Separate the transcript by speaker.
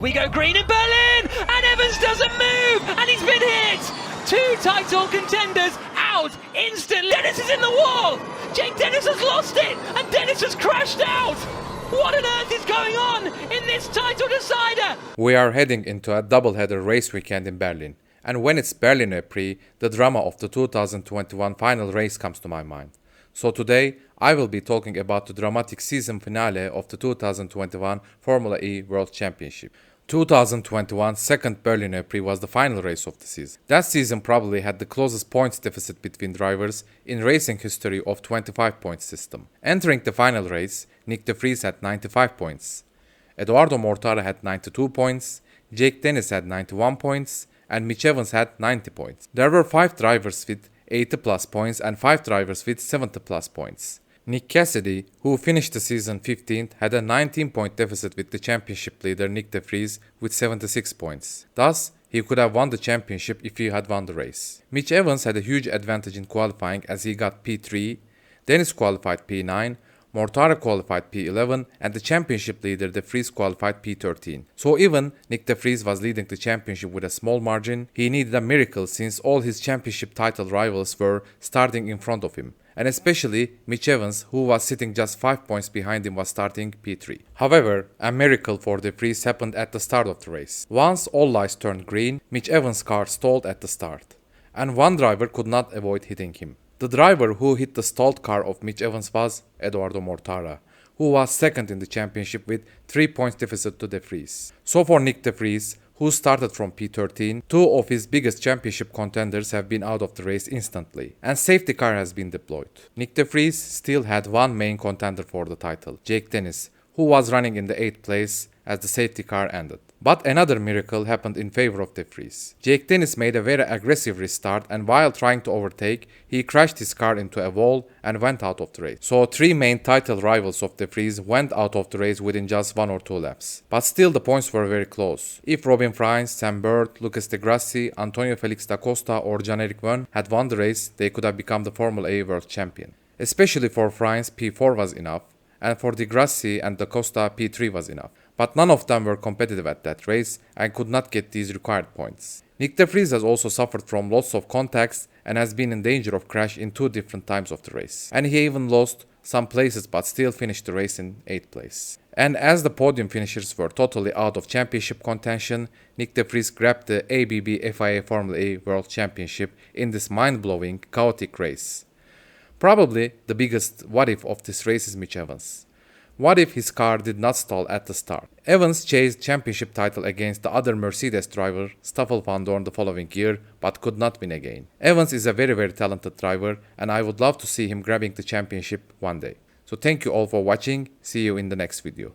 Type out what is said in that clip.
Speaker 1: We go green in Berlin, and Evans doesn't move, and he's been hit. Two title contenders out instantly. Dennis is in the wall. Jake Dennis has lost it, and Dennis has crashed out. What on earth is going on in this title decider?
Speaker 2: We are heading into a double-header race weekend in Berlin. And when it's Berlin E-Prix, the drama of the 2021 final race comes to my mind. So today, I will be talking about the dramatic season finale of the 2021 Formula E World Championship. 2021 second Berlin E-Prix was the final race of the season. That season probably had the closest points deficit between drivers in racing history of 25-point system. Entering the final race, Nyck De Vries had 95 points. Edoardo Mortara had 92 points, Jake Dennis had 91 points, and Mitch Evans had 90 points. There were 5 drivers with 80 plus points and 5 drivers with 70 plus points. Nick Cassidy, who finished the season 15th, had a 19-point deficit with the championship leader Nyck De Vries with 76 points. Thus, he could have won the championship if he had won the race. Mitch Evans had a huge advantage in qualifying as he got P3, Dennis qualified P9, Mortara qualified P11, and the championship leader De Vries qualified P13. So even Nyck De Vries was leading the championship with a small margin, he needed a miracle since all his championship title rivals were starting in front of him. And especially Mitch Evans, who was sitting just 5 points behind him, was starting P3. However, a miracle for De Vries happened at the start of the race. Once all lights turned green, Mitch Evans' car stalled at the start, and one driver could not avoid hitting him. The driver who hit the stalled car of Mitch Evans was Edoardo Mortara, who was second in the championship with 3 points deficit to De Vries. So for Nyck De Vries, who started from P13, 2 of his biggest championship contenders have been out of the race instantly, and safety car has been deployed. Nyck De Vries still had one main contender for the title, Jake Dennis, who was running in the 8th place as the safety car ended. But another miracle happened in favor of De Vries. Jake Dennis made a very aggressive restart, and while trying to overtake, he crashed his car into a wall and went out of the race. So 3 main title rivals of De Vries went out of the race within just 1 or 2 laps. But still the points were very close. If Robin Frijns, Sam Bird, Lucas de Grassi, Antonio Felix da Costa or Jan-Erik Wön had won the race, they could have become the Formula E World Champion. Especially for Frijns, P4 was enough, and for de Grassi and da Costa, P3 was enough. But none of them were competitive at that race and could not get these required points. Nyck De Vries has also suffered from lots of contacts and has been in danger of crash in 2 different times of the race. And he even lost some places but still finished the race in 8th place. And as the podium finishers were totally out of championship contention, Nyck De Vries grabbed the ABB FIA Formula E World Championship in this mind-blowing, chaotic race. Probably the biggest what if of this race is Mitch Evans. What if his car did not stall at the start? Evans chased championship title against the other Mercedes driver, Stoffel van Dorn, the following year, but could not win again. Evans is a very talented driver, and I would love to see him grabbing the championship one day. So thank you all for watching, see you in the next video.